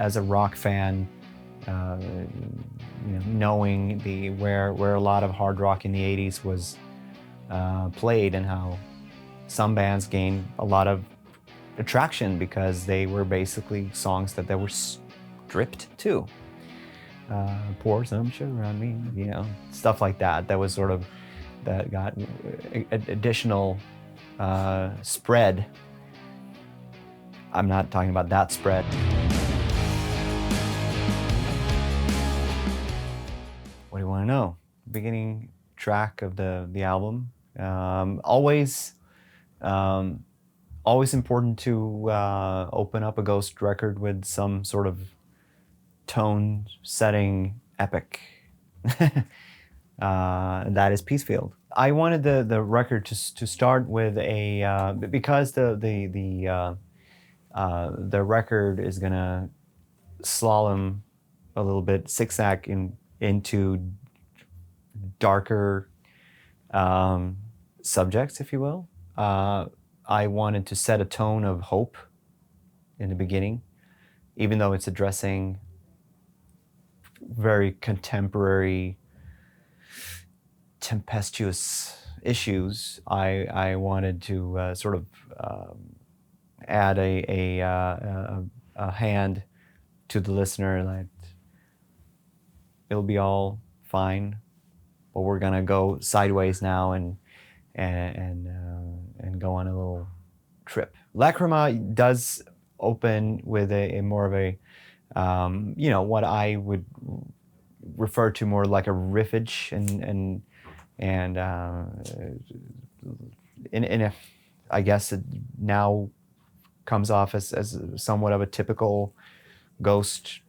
As a rock fan, knowing where a lot of hard rock in the 80s was played and how some bands gained a lot of attraction because they were basically songs that they were stripped to. Pour some sugar on me, stuff like that. That was sort of, that got additional spread. I'm not talking about that spread. What do you want to know? Beginning track of the album. Always important to open up a Ghost record with some sort of tone-setting epic. That is Peacefield. I wanted the record to start with a because the record is gonna slalom a little bit, zigzag into darker subjects, if you will. I wanted to set a tone of hope in the beginning, even though it's addressing very contemporary, tempestuous issues. I wanted to sort of add a hand to the listener that it'll be all fine, but we're gonna go sideways now and go on a little trip. Lacrima does open with a more of a what I would refer to more like a riffage and in a, I guess it now comes off as somewhat of a typical Ghost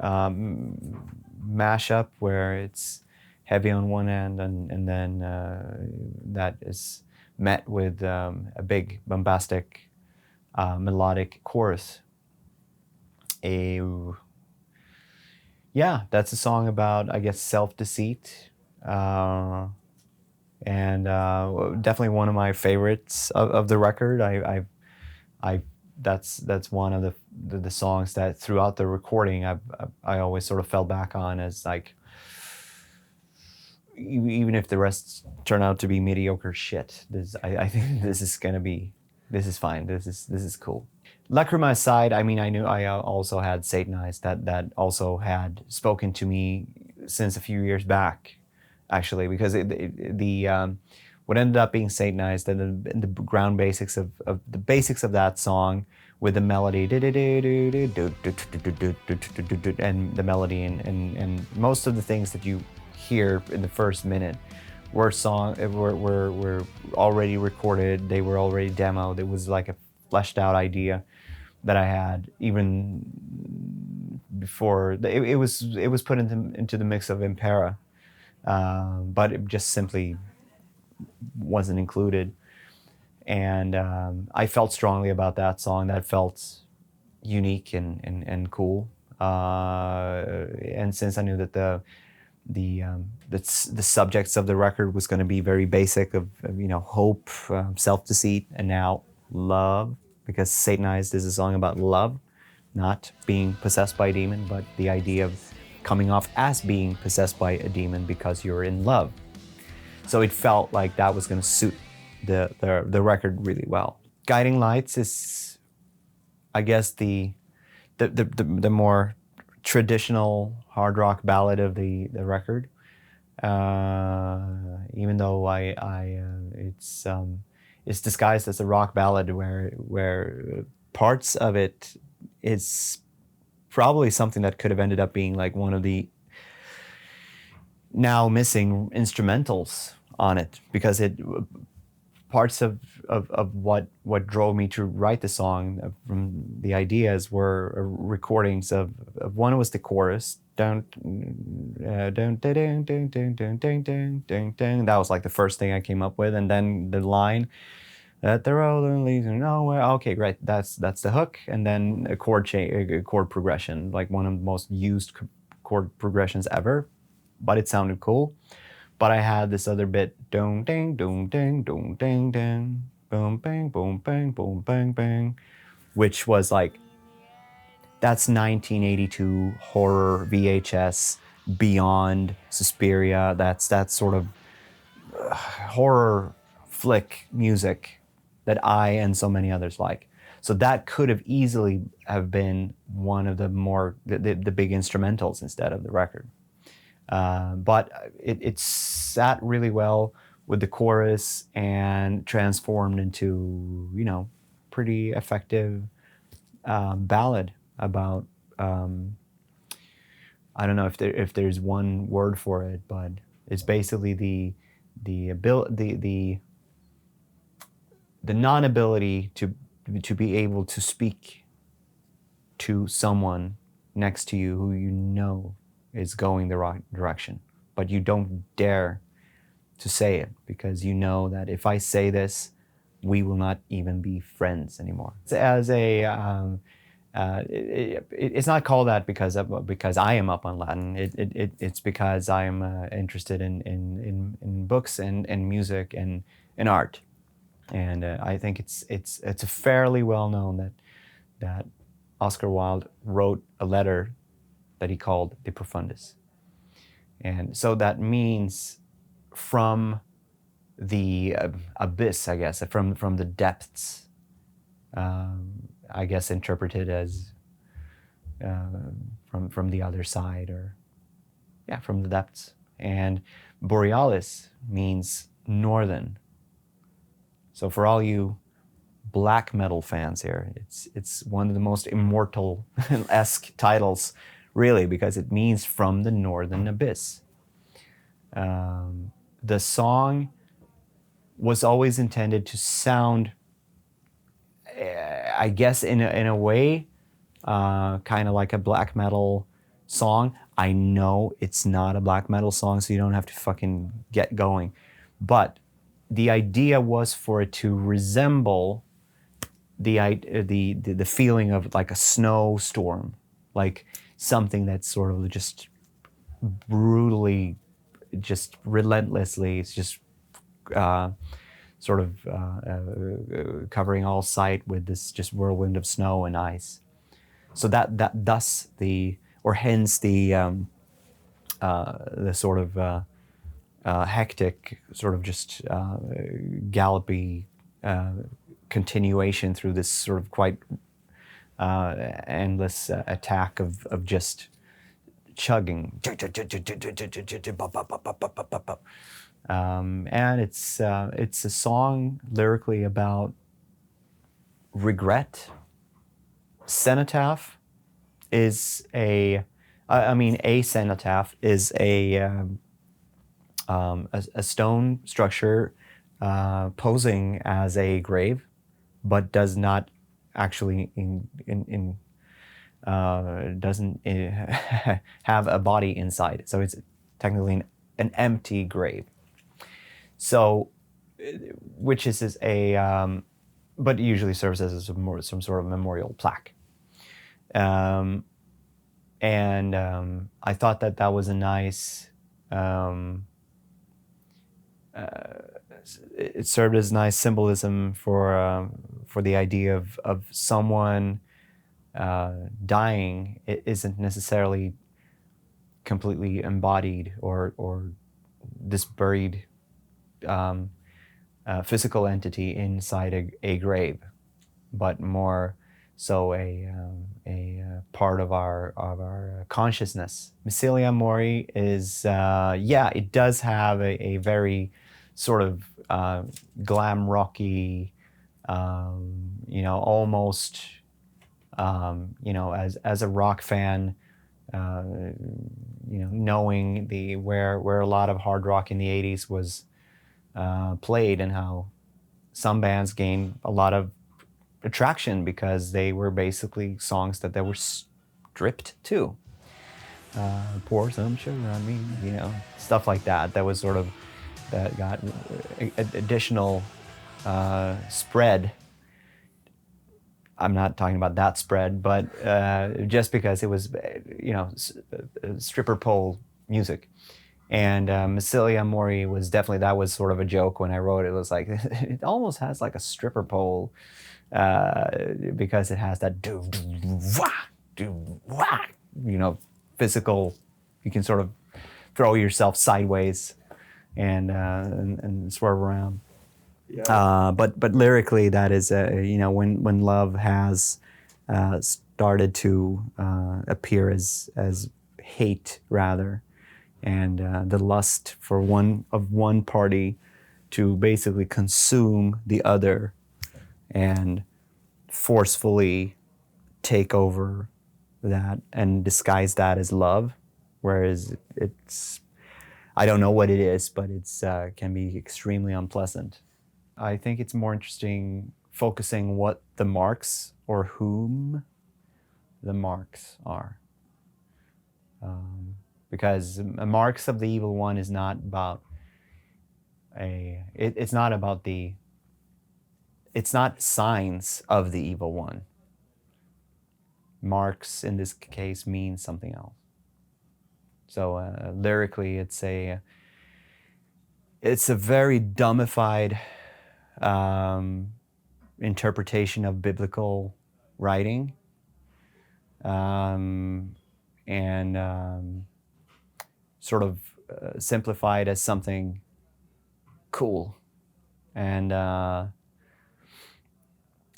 mashup where it's heavy on one end and then that is met with a big bombastic melodic chorus. That's a song about, I guess, self-deceit, and definitely one of my favorites of the record. That's one of the songs that throughout the recording I always sort of fell back on as like, even if the rest turn out to be mediocre shit, I think this is fine. This is cool. Lacrima aside, I mean, I knew I also had Satanized that also had spoken to me since a few years back, actually, because what ended up being Satanized and the ground basics of the basics of that song with the melody and the melody and most of the things that you hear in the first minute were already recorded. They were already demoed. It was like a fleshed out idea that I had even before it was put into the mix of Impera, but it just simply wasn't included. And I felt strongly about that song. That felt unique and cool. And since I knew that the subjects of the record was going to be very basic of hope, self-deceit, and now love, because Satanized is a song about love, not being possessed by a demon, but the idea of coming off as being possessed by a demon because you're in love. So it felt like that was going to suit the record really well. Guiding Lights is, I guess, the more traditional hard rock ballad of the record. Even though it's disguised as a rock ballad where parts of it is probably something that could have ended up being like one of the now missing instrumentals on it, because parts of what drove me to write the song from the ideas were recordings of one was the chorus, that was like the first thing I came up with, and then the line that the road leads nowhere. Okay, great, that's the hook, and then a chord progression, like one of the most used chord progressions ever, but it sounded cool. But I had this other bit, dong ding dong ding dong ding ding, boom bang boom bang boom bang bang, which was like that's 1982 horror VHS beyond Suspiria. That's that sort of horror flick music that I and so many others like. So that could have easily have been one of the more the big instrumentals instead of the record. But it sat really well with the chorus and transformed into, you know, pretty effective ballad about I don't know if there's one word for it, but it's basically the non-ability to be able to speak to someone next to you who you know is going the right direction, but you don't dare to say it because you know that if I say this, we will not even be friends anymore. As a it's not called that because I am up on Latin. It's because I am interested in books and music and art, and I think it's a fairly well known that Oscar Wilde wrote a letter that he called the Profundis, and so that means from the abyss, I guess, from the depths. I guess interpreted as from the other side, or yeah, from the depths. And Borealis means northern. So for all you black metal fans here, it's one of the most immortal-esque titles, really, because it means from the northern abyss. The song was always intended to sound, I guess, in a way, kind of like a black metal song. I know it's not a black metal song, so you don't have to fucking get going. But the idea was for it to resemble the feeling of like a snowstorm, like something that's sort of just brutally, just relentlessly, it's just sort of covering all sight with this just whirlwind of snow and ice. So that thus hence the sort of hectic, sort of just gallopy continuation through this sort of quite endless attack of just chugging. And it's a song lyrically about regret. Cenotaph is a cenotaph is a stone structure posing as a grave, but does not actually doesn't have a body inside. So it's technically an empty grave. So, which is but it usually serves as some sort of memorial plaque. And I thought that was a nice, it served as nice symbolism for the idea of someone dying. It isn't necessarily completely embodied or this buried physical entity inside a grave, but more so a part of our consciousness. Missilia Amori is it does have a very sort of glam rocky, almost as a rock fan, knowing where a lot of hard rock in the 80s was played, and how some bands gained a lot of attraction because they were basically songs that they were stripped to. Pour some sugar on me, stuff like that. That was sort of, that got additional spread. I'm not talking about that spread, but just because it was, stripper pole music. And Missilia Amori was definitely, that was sort of a joke when I wrote it. It was like, it almost has like a stripper pole because it has that do whack, physical. You can sort of throw yourself sideways and swerve around. Yeah. But lyrically, that is when love has started to appear as hate rather, and the lust for one party to basically consume the other and forcefully take over that and disguise that as love, whereas it's I don't know what it is, but it's can be extremely unpleasant. I think it's more interesting focusing what the marks or whom the marks are. Because marks of the evil one is not about it's not about it's not signs of the evil one. Marks in this case means something else. So lyrically, it's a very dumbified interpretation of biblical writing, and sort of simplified as something cool, and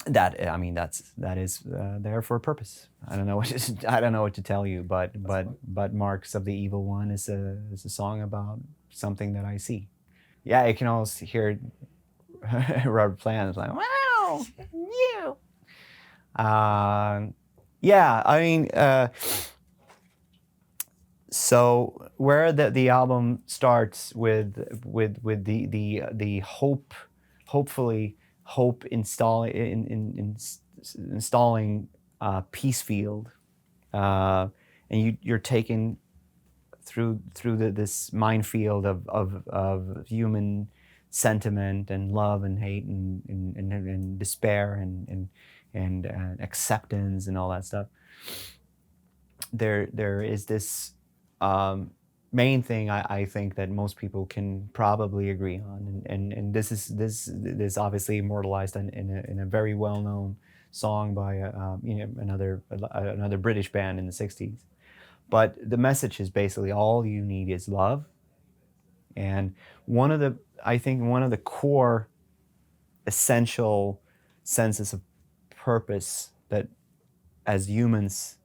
that is there for a purpose. I don't know what to tell you, but Marks of the Evil One is a song about something that I see. Yeah, you can almost hear Robert Plant is like, wow, you. Yeah, I mean, so where the album starts with the hopefully hope installing peace field, and you're taken through this minefield of human sentiment and love and hate and despair and acceptance and all that stuff. There is this main thing I think that most people can probably agree on, and this is obviously immortalized in a very well known song by another British band in the '60s. But the message is basically all you need is love, and I think one of the core essential senses of purpose that as humans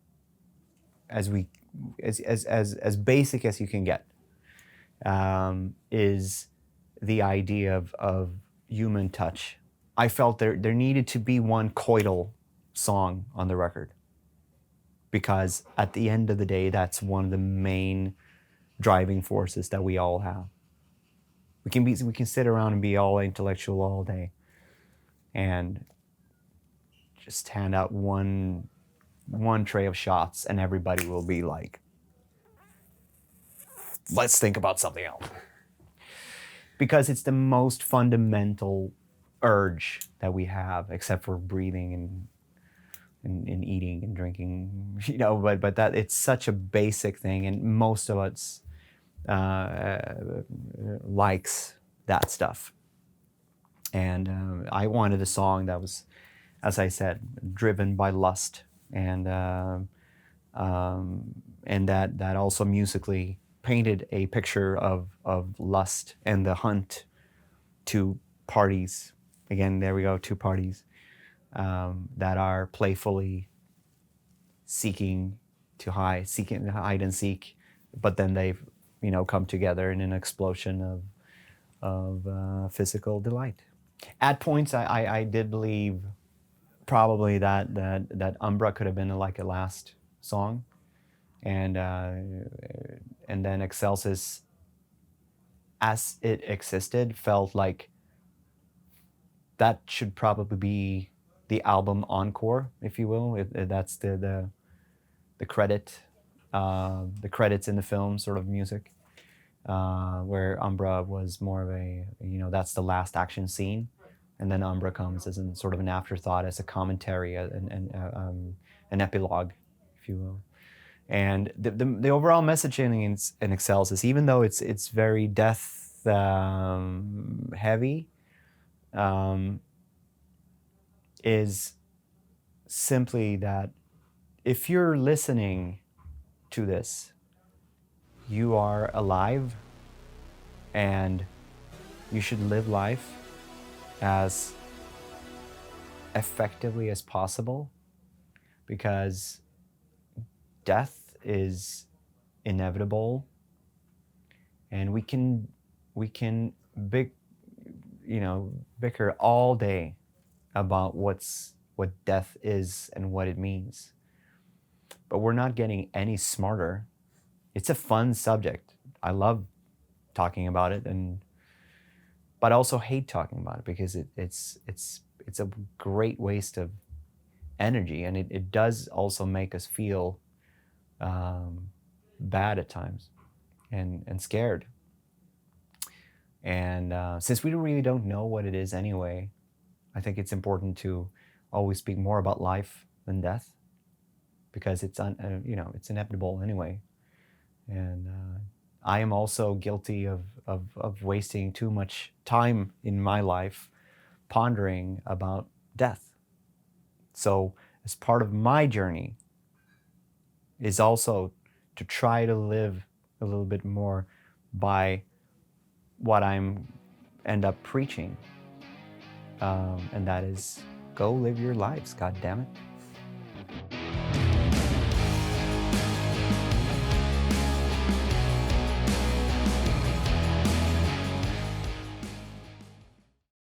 as basic as you can get, is the idea of human touch. I felt there needed to be one coital song on the record, because at the end of the day, that's one of the main driving forces that we all have. We can sit around and be all intellectual all day and just hand out one tray of shots and everybody will be like, let's think about something else. Because it's the most fundamental urge that we have, except for breathing and eating and drinking, but that it's such a basic thing, and most of us likes that stuff. And I wanted a song that was, as I said, driven by lust, and that also musically painted a picture of lust and the hunt to parties. Again, there we go, two parties that are playfully seeking hide and seek, but then they've come together in an explosion of physical delight. At points, I did believe probably that Umbra could have been like a last song, and then Excelsis, as it existed, felt like that should probably be the album encore, if you will. That's the credit, the credits in the film sort of music, where Umbra was more of a, that's the last action scene, and then Umbra comes as sort of an afterthought, as a commentary, an epilogue, if you will. And the overall messaging in Excelsis, even though it's very death heavy, is simply that if you're listening to this, you are alive and you should live life as effectively as possible, because death is inevitable, and we can bicker all day about what death is and what it means, but we're not getting any smarter. It's a fun subject. I love talking about it, but I also hate talking about it because it's a great waste of energy, and it does also make us feel bad at times and scared. And since we really don't know what it is anyway, I think it's important to always speak more about life than death, because it's it's inevitable anyway. And I am also guilty of wasting too much time in my life pondering about death. So as part of my journey is also to try to live a little bit more by what I'm end up preaching, and that is, go live your lives, God damn it.